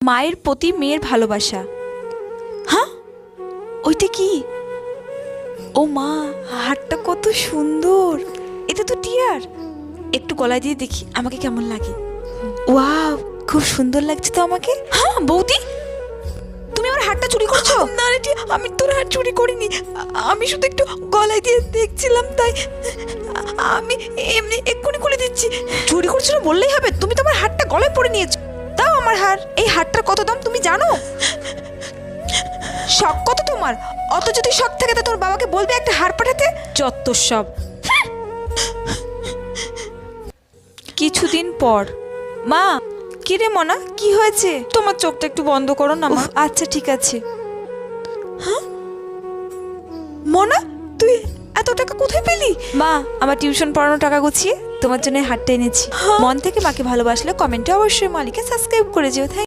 মায়ের প্রতি মেয়ের ভালোবাসা। হ্যাঁ, ওইটা কি? ও মা, হারটা কত সুন্দর! এটা তো টিয়ার। একটু গলায় দিয়ে দেখি আমাকে কেমন লাগে। ওয়াও, খুব সুন্দর লাগছে তো আমাকে। হ্যাঁ বৌদি, তুমি আমার হারটা চুরি করছো? না রে টিয়া, আমি তোর হার চুরি করিনি। আমি শুধু একটু গলায় দিয়ে দেখছিলাম, তাই আমি এমনি এক্ষুনি খুলে দিচ্ছি। চুরি করছিল বললেই হবে? তুমি তো আমার হারটা গলায় পরে নিয়েছো। দাও আমার হার। এই হারটার কত দাম তুমি জানো? শখ কত তোমার? অত যদি শখ থাকে তো তোর বাবাকে বলবে একটা হার পাঠাতে। যত সব। কিছুদিন পর। মা, কি রে মনা, কি হয়েছে? তোমার চোখটা একটু বন্ধ করো না মা। আচ্ছা ঠিক আছে। হ্যাঁ মনা, তুই এত টাকা কোথায় পেলি? মা, আমার টিউশন পড়ানোর টাকা গুছিয়ে তোমার জন্য হারটা এনেছি। মন থেকে মাকে ভালোবাসলে কমেন্টে অবশ্যই মালিকে সাবস্ক্রাইব করে যেও।